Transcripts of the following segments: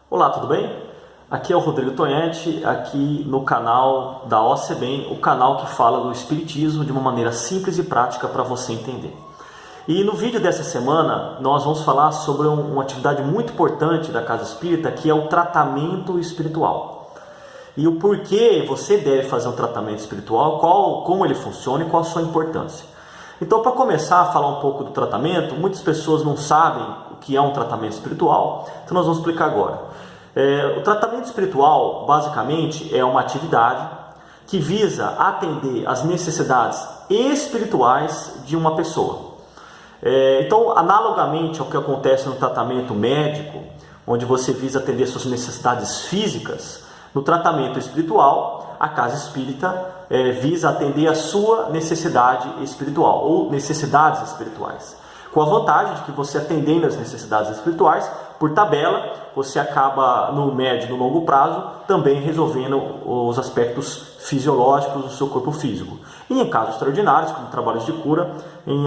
Olá, tudo bem? Aqui é o Rodrigo Tonhete, aqui no canal da OCBem, o canal que fala do Espiritismo de uma maneira simples e prática para você entender. E no vídeo dessa semana nós vamos falar sobre uma atividade muito importante da Casa Espírita, que é o tratamento espiritual. E o porquê você deve fazer um tratamento espiritual, como ele funciona e qual a sua importância. Então, para começar a falar um pouco do tratamento, muitas pessoas não sabem o que é um tratamento espiritual, então nós vamos explicar agora. O tratamento espiritual, basicamente, é uma atividade que visa atender às necessidades espirituais de uma pessoa. Então, analogamente ao que acontece no tratamento médico, onde você visa atender suas necessidades físicas, no tratamento espiritual, a Casa Espírita visa atender a sua necessidade espiritual ou necessidades espirituais. Com a vantagem de que você atendendo as necessidades espirituais, por tabela, você acaba no médio e no longo prazo também resolvendo os aspectos fisiológicos do seu corpo físico. E em casos extraordinários, como trabalhos de cura,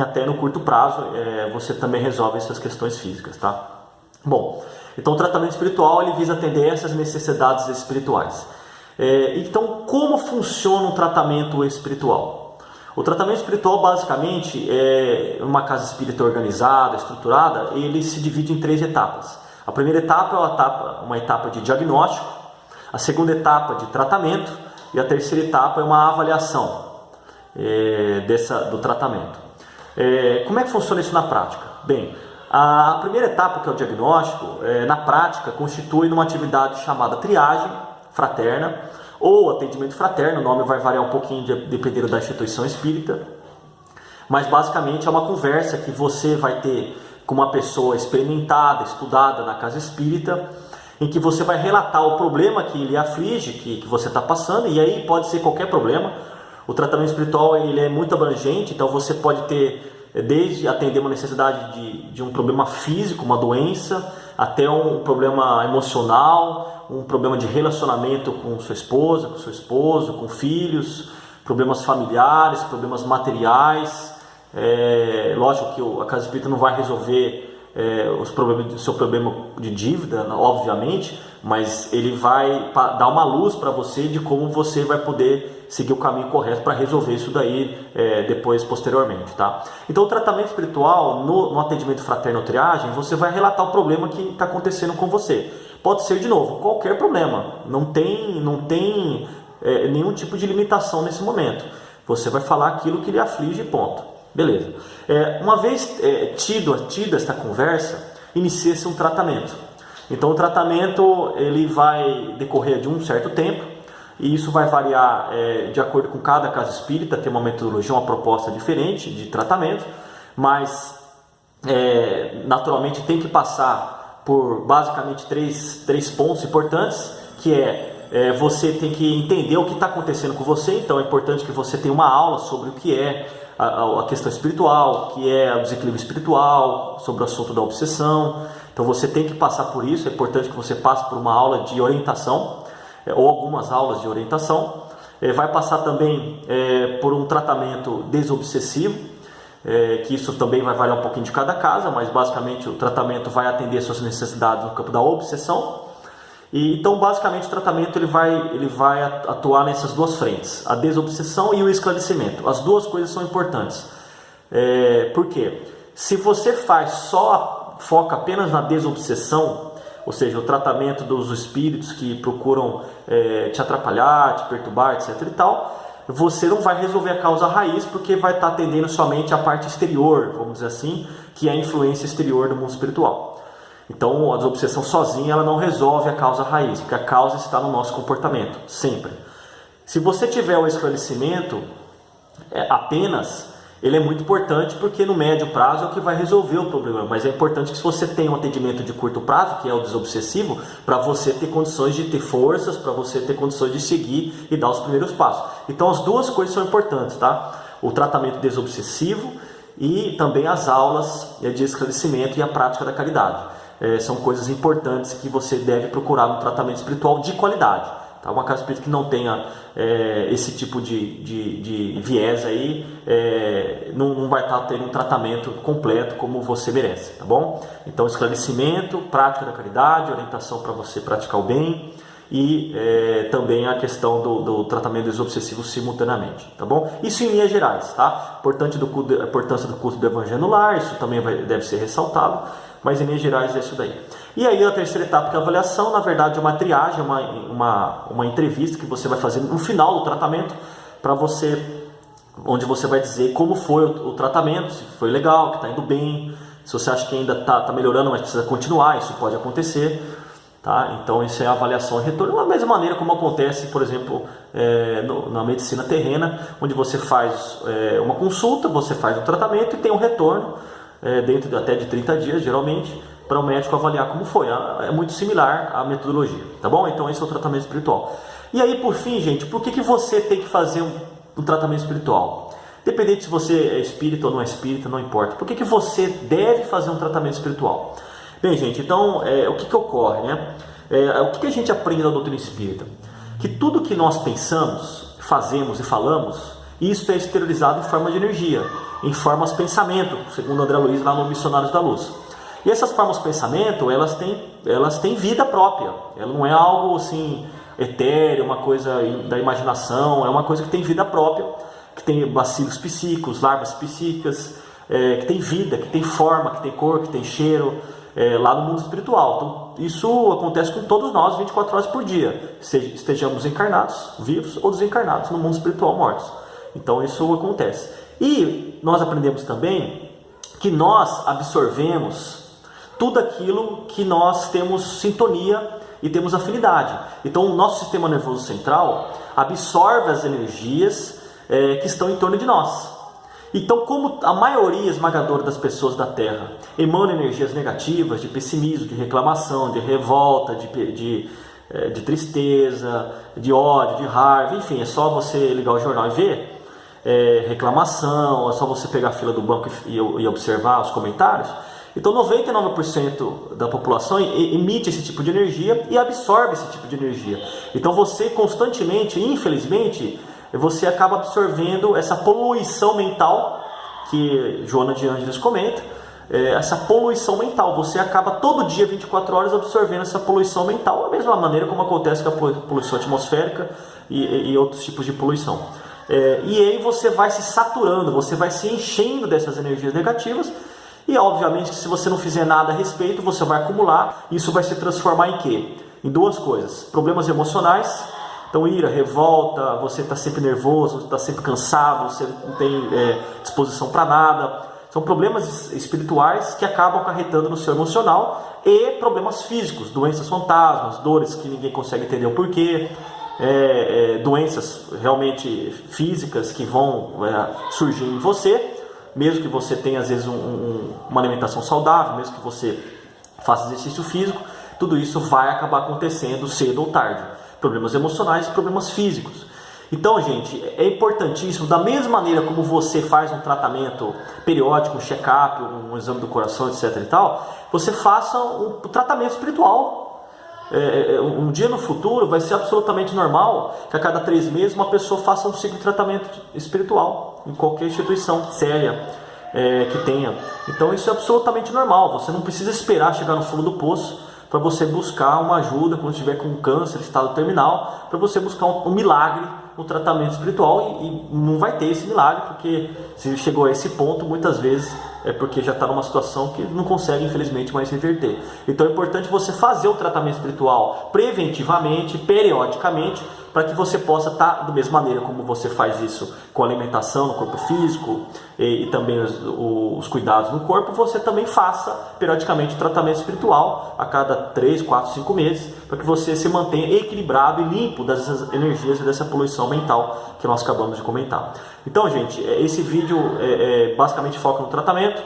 até no curto prazo, você também resolve essas questões físicas, tá? Bom, então o tratamento espiritual ele visa atender essas necessidades espirituais. Então, como funciona o tratamento espiritual? O tratamento espiritual, basicamente, é uma casa espírita organizada, estruturada, ele se divide em 3 etapas. A primeira etapa é uma etapa de diagnóstico, a segunda etapa de tratamento e a terceira etapa é uma avaliação do tratamento. Como é que funciona isso na prática? Bem, a primeira etapa, que é o diagnóstico, na prática, constitui uma atividade chamada triagem fraterna, ou atendimento fraterno, o nome vai variar um pouquinho dependendo da instituição espírita, mas basicamente é uma conversa que você vai ter com uma pessoa experimentada, estudada na casa espírita, em que você vai relatar o problema que lhe aflige, que você está passando, e aí pode ser qualquer problema. O tratamento espiritual ele é muito abrangente, então você pode ter desde atender uma necessidade de um problema físico, uma doença, até um problema emocional, um problema de relacionamento com sua esposa, com seu esposo, com filhos, problemas familiares, problemas materiais. Lógico que a Casa Espírita não vai resolver o seu problema de dívida, obviamente, mas ele vai dar uma luz para você de como você vai poder seguir o caminho correto para resolver isso daí depois, posteriormente, tá? Então, o tratamento espiritual, no atendimento fraterno triagem, você vai relatar o problema que está acontecendo com você. Pode ser, de novo, qualquer problema, não tem nenhum tipo de limitação nesse momento. Você vai falar aquilo que lhe aflige, ponto. Beleza. Uma vez tida esta conversa, inicia-se um tratamento. Então, o tratamento ele vai decorrer de um certo tempo, e isso vai variar de acordo com cada casa espírita, tem uma metodologia, uma proposta diferente de tratamento, mas naturalmente tem que passar por basicamente três pontos importantes, que você tem que entender o que está acontecendo com você. Então é importante que você tenha uma aula sobre o que é a questão espiritual, o que é o desequilíbrio espiritual, sobre o assunto da obsessão. Então você tem que passar por isso, é importante que você passe por uma aula de orientação, ou algumas aulas de orientação. Vai passar também por um tratamento desobsessivo, que isso também vai variar um pouquinho de cada casa, mas basicamente o tratamento vai atender suas necessidades no campo da obsessão. Então basicamente o tratamento ele vai atuar nessas duas frentes, a desobsessão e o esclarecimento. As duas coisas são importantes. Por quê? Se você foca apenas na desobsessão, ou seja, o tratamento dos espíritos que procuram te atrapalhar, te perturbar, etc. e tal, você não vai resolver a causa raiz, porque vai estar atendendo somente a parte exterior, vamos dizer assim, que é a influência exterior do mundo espiritual. Então, a desobsessão sozinha ela não resolve a causa raiz, porque a causa está no nosso comportamento, sempre. Se você tiver o esclarecimento apenas, ele é muito importante, porque no médio prazo é o que vai resolver o problema. Mas é importante que você tenha um atendimento de curto prazo, que é o desobsessivo, para você ter condições de ter forças, para você ter condições de seguir e dar os primeiros passos. Então as duas coisas são importantes, tá? O tratamento desobsessivo e também as aulas de esclarecimento e a prática da caridade. São coisas importantes que você deve procurar no tratamento espiritual de qualidade. tá? Uma casa espírita que não tenha esse tipo de viés aí, não vai estar tendo um tratamento completo como você merece, tá bom? Então, esclarecimento, prática da caridade, orientação para você praticar o bem e também a questão do tratamento desobsessivo simultaneamente, tá bom? Isso em linhas gerais, tá? Importância do culto do Evangelho no lar, isso também deve ser ressaltado, mas em linhas gerais é isso daí. E aí a terceira etapa, que é a avaliação, na verdade é uma triagem, uma entrevista que você vai fazer no final do tratamento, onde você vai dizer como foi o tratamento, se foi legal, que está indo bem, se você acha que ainda está melhorando, mas precisa continuar, isso pode acontecer. Tá? Então isso é a avaliação e retorno, da mesma maneira como acontece, por exemplo, na medicina terrena, onde você faz uma consulta, você faz um tratamento e tem um retorno dentro até de 30 dias, geralmente, para o médico avaliar como foi. É muito similar à metodologia, tá bom? Então esse é o tratamento espiritual. E aí, por fim, gente, por que você tem que fazer um tratamento espiritual? Independente se você é espírita ou não é espírita, não importa. Por que você deve fazer um tratamento espiritual? Bem, gente, então, o que ocorre, né? O que a gente aprende na doutrina espírita? Que tudo que nós pensamos, fazemos e falamos, isso é exteriorizado em forma de energia, em formas de pensamento, segundo André Luiz lá no Missionários da Luz. E essas formas de pensamento, elas têm vida própria. Ela não é algo assim etéreo, uma coisa da imaginação, é uma coisa que tem vida própria, que tem bacilos psíquicos, larvas psíquicas, que tem vida, que tem forma, que tem cor, que tem cheiro, lá no mundo espiritual. Então, isso acontece com todos nós 24 horas por dia, estejamos encarnados, vivos, ou desencarnados no mundo espiritual, mortos. Então isso acontece. E nós aprendemos também que nós absorvemos tudo aquilo que nós temos sintonia e temos afinidade. Então o nosso sistema nervoso central absorve as energias que estão em torno de nós. Então, como a maioria esmagadora das pessoas da Terra emana energias negativas, de pessimismo, de reclamação, de revolta, de tristeza, de ódio, de raiva, enfim, é só você ligar o jornal e ver reclamação, é só você pegar a fila do banco e observar os comentários. Então 99% da população emite esse tipo de energia e absorve esse tipo de energia. Então você constantemente, infelizmente, você acaba absorvendo essa poluição mental, que Joana de Ângeles comenta, essa poluição mental. Você acaba todo dia, 24 horas, absorvendo essa poluição mental, da mesma maneira como acontece com a poluição atmosférica e outros tipos de poluição. E aí você vai se saturando, você vai se enchendo dessas energias negativas. E obviamente que se você não fizer nada a respeito, você vai acumular. Isso vai se transformar em quê? Em duas coisas: problemas emocionais. Então ira, revolta, você está sempre nervoso, está sempre cansado, você não tem disposição para nada. São problemas espirituais que acabam acarretando no seu emocional. E problemas físicos, doenças fantasmas, dores que ninguém consegue entender o porquê. Doenças realmente físicas que vão surgir em você, mesmo que você tenha às vezes uma alimentação saudável, mesmo que você faça exercício físico, tudo isso vai acabar acontecendo cedo ou tarde. Problemas emocionais e problemas físicos. Então, gente, é importantíssimo, da mesma maneira como você faz um tratamento periódico, um check-up, um exame do coração, etc. e tal, você faça um tratamento espiritual. Um dia no futuro vai ser absolutamente normal que a cada 3 meses uma pessoa faça um ciclo de tratamento espiritual em qualquer instituição séria que tenha. Então isso é absolutamente normal. Você não precisa esperar chegar no fundo do poço para você buscar uma ajuda quando estiver com câncer, estado terminal, para você buscar um milagre no tratamento espiritual, e não vai ter esse milagre, porque se chegou a esse ponto, muitas vezes é porque já está numa situação que não consegue, infelizmente, mais reverter. Então é importante você fazer o tratamento espiritual preventivamente, periodicamente, para que você possa estar, da mesma maneira como você faz isso com a alimentação no corpo físico e também os cuidados no corpo, você também faça periodicamente o tratamento espiritual a cada 3, 4, 5 meses, para que você se mantenha equilibrado e limpo dessas energias e dessa poluição mental que nós acabamos de comentar. Então, gente, esse vídeo basicamente foca no tratamento.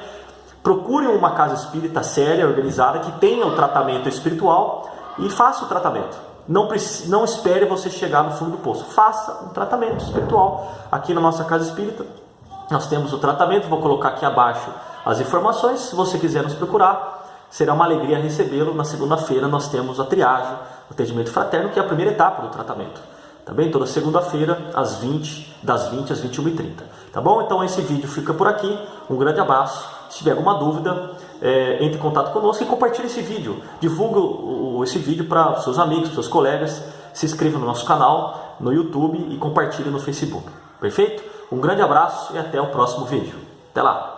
Procure uma casa espírita séria, organizada, que tenha o tratamento espiritual e faça o tratamento. Não espere você chegar no fundo do poço. Faça um tratamento espiritual. Aqui na nossa casa espírita nós temos o tratamento. Vou colocar aqui abaixo as informações. Se você quiser nos procurar, será uma alegria recebê-lo. Na segunda-feira nós temos a triagem, o atendimento fraterno, que é a primeira etapa do tratamento. Tá bem? Toda segunda-feira, das 20 às 21h30. Tá bom? Então esse vídeo fica por aqui. Um grande abraço. Se tiver alguma dúvida, entre em contato conosco e compartilhe esse vídeo. Divulgue esse vídeo para seus amigos, seus colegas. Se inscreva no nosso canal, no YouTube e compartilhe no Facebook. Perfeito? Um grande abraço e até o próximo vídeo. Até lá!